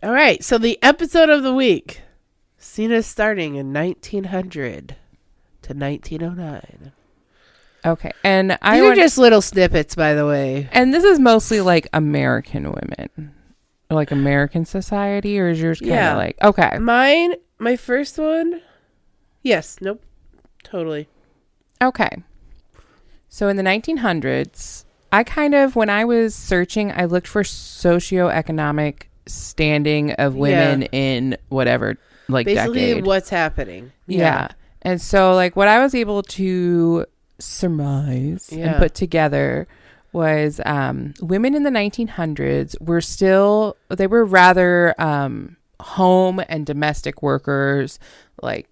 All right. So the episode of the week. Scene is starting in 1900 to 1909. Okay. And These are just little snippets, by the way. And this is mostly like American women. Or like American society, or is yours kind of like... Okay. My first one. Yes. Nope. Totally. Okay. So in the 1900s, when I was searching, I looked for socioeconomic standing of women in whatever, like, basically decade. What's happening. Yeah. And so, like, what I was able to surmise and put together was women in the 1900s they were rather home and domestic workers. Like,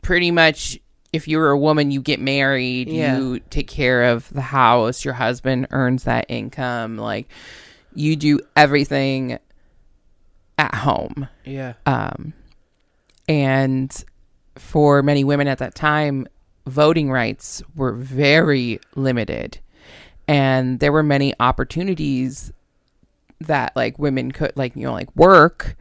pretty much, if you were a woman, you get married, you take care of the house, your husband earns that income, like, you do everything at home. And for many women at that time, voting rights were very limited, and there were many opportunities that, like, women could, like, you know, like, work,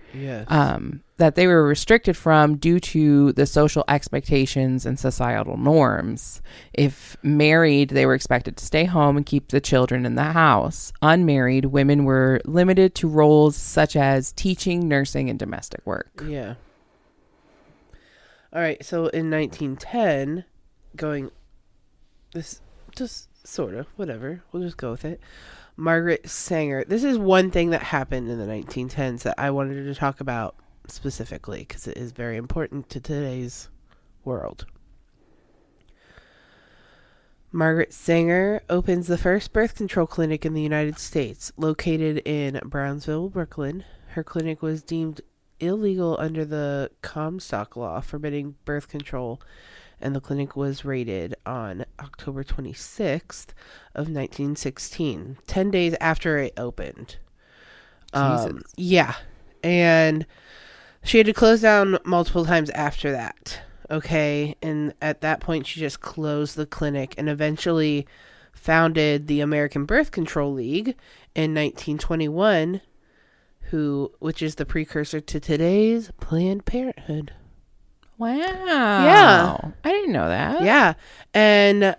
that they were restricted from due to the social expectations and societal norms. If married, they were expected to stay home and keep the children in the house. Unmarried, women were limited to roles such as teaching, nursing, and domestic work. Yeah. All right. So in 1910, this just sort of, whatever. We'll just go with it. Margaret Sanger. This is one thing that happened in the 1910s that I wanted to talk about specifically because it is very important to today's world. Margaret Sanger opens the first birth control clinic in the United States, located in Brownsville, Brooklyn. Her clinic was deemed illegal under the Comstock law forbidding birth control, and the clinic was raided on October 26th of 1916, 10 days after it opened. And she had to close down multiple times after that. Okay. And at that point, she just closed the clinic and eventually founded the American Birth Control League in 1921, which is the precursor to today's Planned Parenthood. Wow. Yeah. I didn't know that. Yeah. And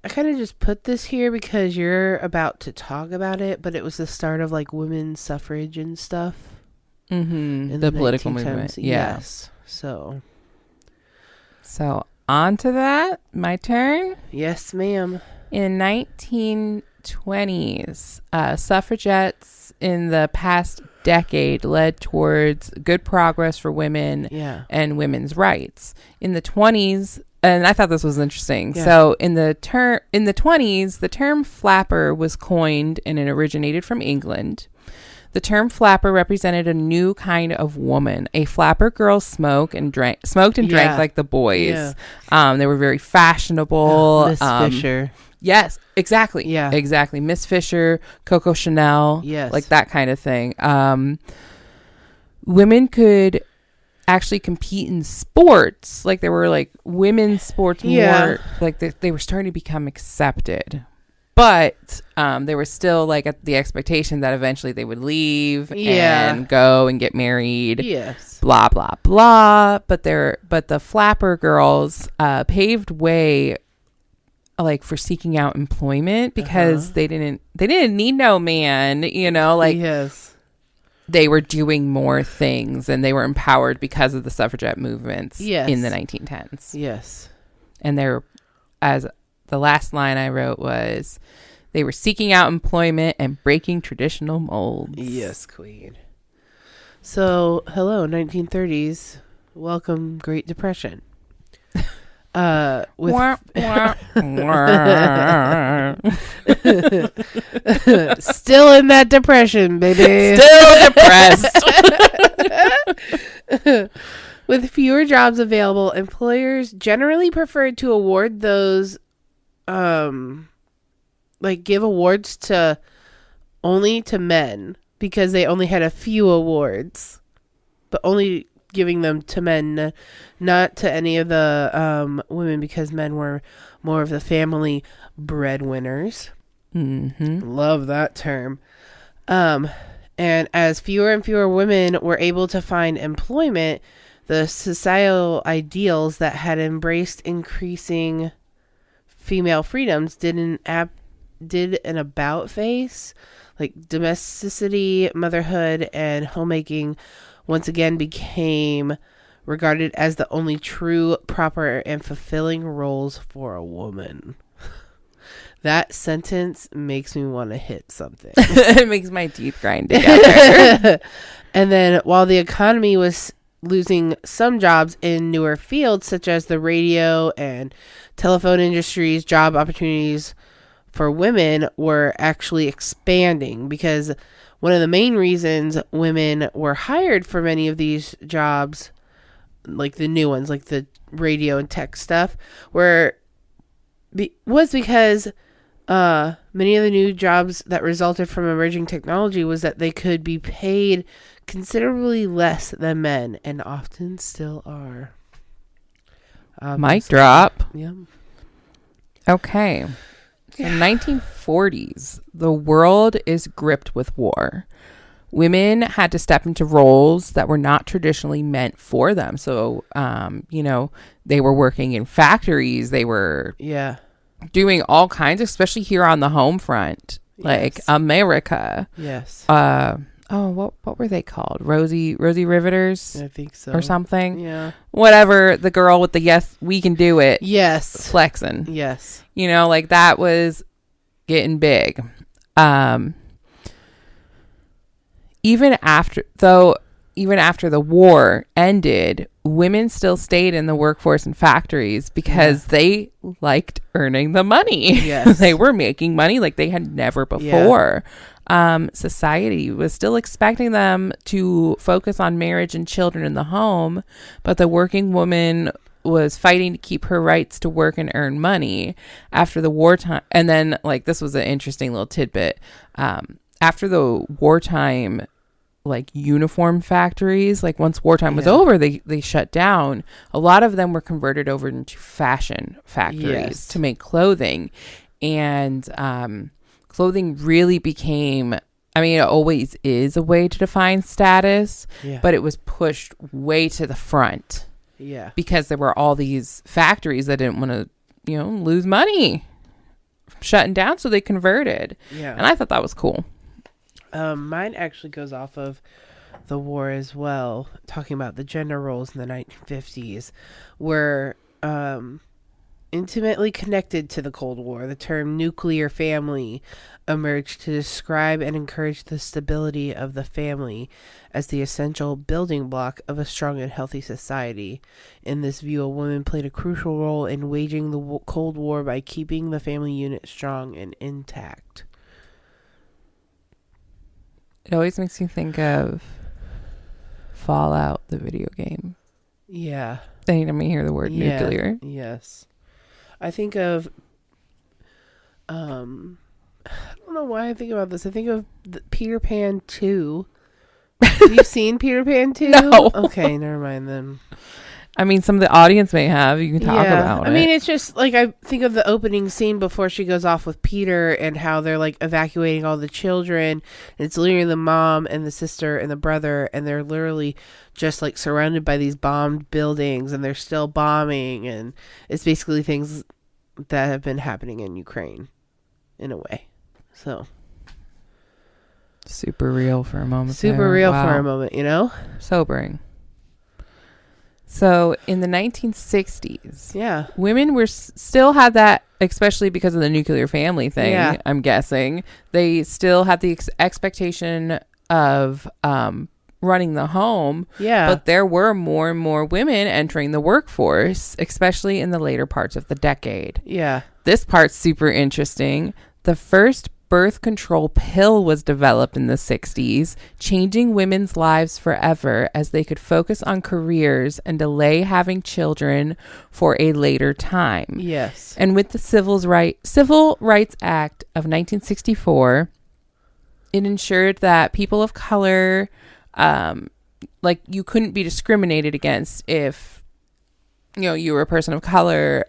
I kind of just put this here because you're about to talk about it, but it was the start of, like, women's suffrage and stuff. Mm-hmm. The political movement. Yeah. Yes. So on to that. My turn. Yes, ma'am. In 1920s, suffragettes in the past decade led towards good progress for women and women's rights. In the 20s, and I thought this was interesting. Yeah. So in the 20s, the term flapper was coined, and it originated from England. The term flapper represented a new kind of woman. A flapper girl smoked and drank like the boys. Yeah. They were very fashionable. Miss Fisher. Yes, exactly. Yeah. Exactly. Miss Fisher, Coco Chanel. Yes. Like that kind of thing. Women could actually compete in sports. Like, there were, like, women's sports more, like, they were starting to become accepted. But they were still, like, at the expectation that eventually they would leave and go and get married. Yes. Blah, blah, blah. But the flapper girls paved way, like, for seeking out employment because they didn't need no man, you know, like, they were doing more things and they were empowered because of the suffragette movements in the 1910s. Yes. And as the last line I wrote was, they were seeking out employment and breaking traditional molds. Yes, queen. So, hello, 1930s. Welcome, Great Depression. Still in that depression, baby. Still depressed. With fewer jobs available, employers generally preferred to award those, like, give awards only to men because they only had a few awards, but only giving them to men, not to any of the women, because men were more of the family breadwinners. Mm-hmm. Love that term. And as fewer and fewer women were able to find employment, the societal ideals that had embraced increasing female freedoms did an about face, like domesticity, motherhood, and homemaking once again became regarded as the only true, proper, and fulfilling roles for a woman. That sentence makes me want to hit something. It makes my teeth grind together. And then while the economy was losing some jobs in newer fields such as the radio and telephone industries, job opportunities for women were actually expanding, because one of the main reasons women were hired for many of these jobs, like the new ones, like the radio and tech stuff, was because many of the new jobs that resulted from emerging technology was that they could be paid considerably less than men, and often still are. Mic drop. Yeah. Okay. So 1940s, the world is gripped with war. Women had to step into roles that were not traditionally meant for them. So, they were working in factories. They were doing all kinds, especially here on the home front, like America. Yes. What were they called? Rosie Riveters? I think so. Or something. Yeah. Whatever. The girl with the "yes, we can do it." Yes. Flexing. Yes. Like that was getting big. Even after the war ended, women still stayed in the workforce and factories because they liked earning the money. Yes. They were making money like they had never before. Society was still expecting them to focus on marriage and children in the home, but the working woman was fighting to keep her rights to work and earn money after the wartime. And then, like, this was an interesting little tidbit. After the wartime, like, uniform factories, like, once wartime was over, they shut down. A lot of them were converted over into fashion factories to make clothing. And clothing really became, it always is a way to define status, but it was pushed way to the front. Yeah. Because there were all these factories that didn't want to, lose money from shutting down, so they converted. Yeah. And I thought that was cool. Mine actually goes off of the war as well, talking about the gender roles in the 1950s, were intimately connected to the Cold War. The term nuclear family emerged to describe and encourage the stability of the family as the essential building block of a strong and healthy society. In this view, a woman played a crucial role in waging the Cold War by keeping the family unit strong and intact. It always makes me think of Fallout, the video game. Yeah. Anytime I hear the word nuclear. Yes. I think of, I don't know why I think about this. I think of Peter Pan 2. Have you seen Peter Pan 2? No. Okay, never mind then. Some of the audience may have. You can talk about it. It's just like, I think of the opening scene before she goes off with Peter and how they're like evacuating all the children. And it's literally the mom and the sister and the brother, and they're literally just like surrounded by these bombed buildings, and they're still bombing. And it's basically things that have been happening in Ukraine in a way. So super real for a moment. Super real for a moment, Sobering. So in the 1960s, women were still had that, especially because of the nuclear family thing. I'm guessing they still had the expectation of running the home. But there were more and more women entering the workforce, especially in the later parts of the decade. This part's super interesting. The first birth control pill was developed in the 60s, changing women's lives forever as they could focus on careers and delay having children for a later time. And with the Civil Rights Act of 1964, it ensured that people of color, you couldn't be discriminated against if, you were a person of color,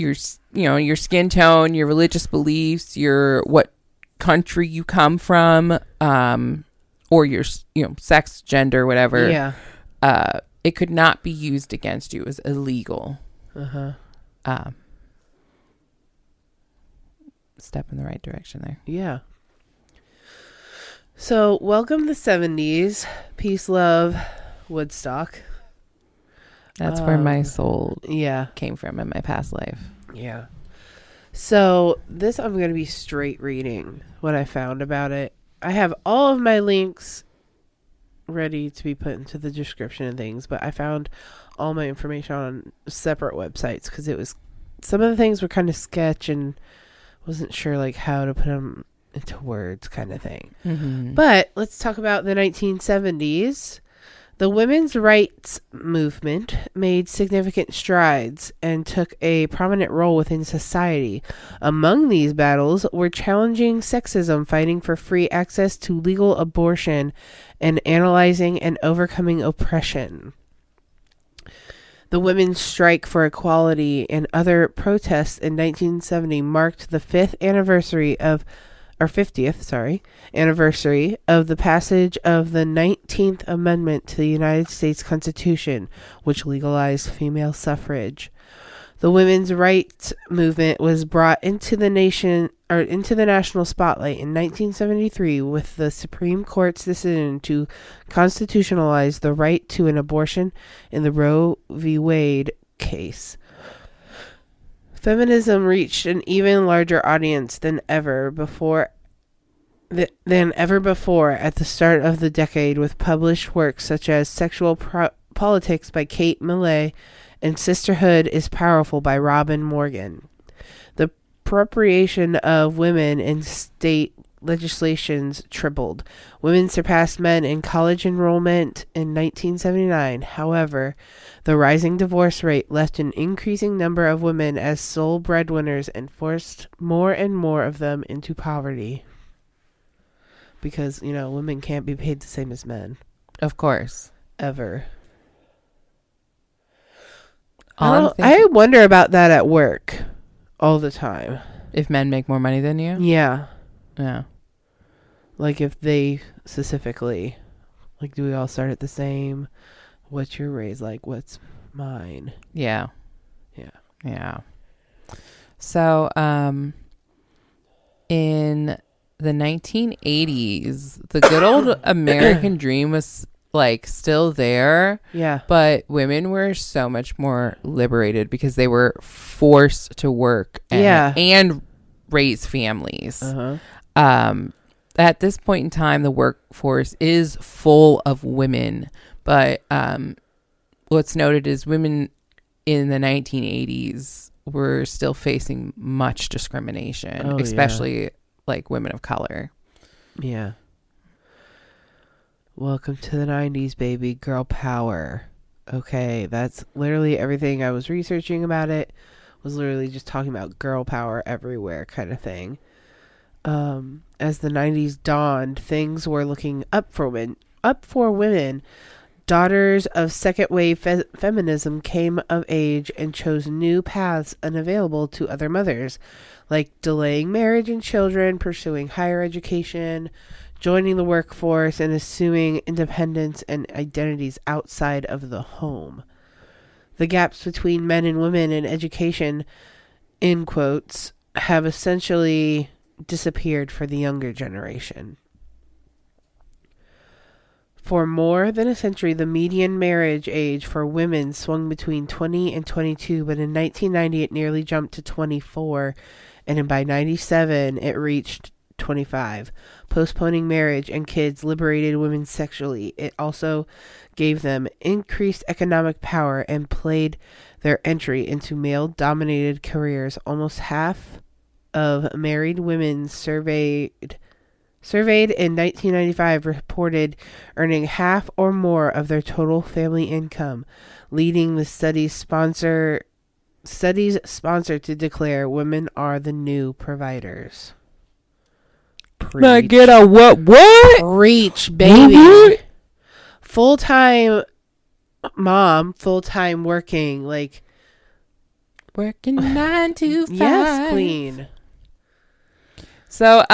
your skin tone, your religious beliefs, what country you come from, or your, sex, gender, whatever. Yeah. It could not be used against you. It was illegal. Step in the right direction there. Yeah. So, welcome the 70s. Peace, love, Woodstock. That's where my soul Yeah. came from in my past life. Yeah. So, this I'm going to be straight reading what I found about it. I have all of my links ready to be put into the description and things, but I found all my information on separate websites because it was, some of the things were kind of sketch and wasn't sure like how to put them into words kind of thing. Mm-hmm. But let's talk about the 1970s. The women's rights movement made significant strides and took a prominent role within society. Among these battles were challenging sexism, fighting for free access to legal abortion, and analyzing and overcoming oppression. The Women's Strike for Equality and other protests in 1970 marked the 50th anniversary of the passage of the 19th Amendment to the United States Constitution, which legalized female suffrage. The women's rights movement was brought into the national spotlight in 1973 with the Supreme Court's decision to constitutionalize the right to an abortion in the Roe v. Wade case. Feminism reached an even larger audience than ever before at the start of the decade, with published works such as Sexual Politics by Kate Millay and Sisterhood is Powerful by Robin Morgan. The appropriation of women in state legislations tripled. Women surpassed men in college enrollment in 1979. However, the rising divorce rate left an increasing number of women as sole breadwinners and forced more and more of them into poverty. Because, women can't be paid the same as men. Of course. Ever. I wonder about that at work all the time. If men make more money than you? Yeah. Yeah. Like if they specifically, like, do we all start at the same? What's your raise? Like, what's mine? Yeah. Yeah. Yeah. So, in the 1980s, the good old American dream was like still there. Yeah. But women were so much more liberated because they were forced to work and raise families. At this point in time, the workforce is full of women, but what's noted is women in the 1980s were still facing much discrimination, especially like women of color. Yeah. Welcome to the 90s, baby. Girl power. Okay, that's literally everything I was researching about it. Was literally just talking about girl power everywhere kind of thing. As the 90s dawned, things were looking up for women. Daughters of second wave feminism came of age and chose new paths unavailable to other mothers, like delaying marriage and children, pursuing higher education, joining the workforce, and assuming independence and identities outside of the home. The gaps between men and women in education, in quotes, have essentially disappeared for the younger generation. For more than a century, the median marriage age for women swung between 20 and 22, but in 1990 it nearly jumped to 24, and by 97 it reached 25. Postponing marriage and kids liberated women sexually. It also gave them increased economic power and played their entry into male-dominated careers. Almost half of married women surveyed in 1995 reported earning half or more of their total family income, leading the studies sponsored to declare women are the new providers. I get a what? Preach, baby. What? Full-time mom, full-time working, like working 9 to 5. Yes, queen. So,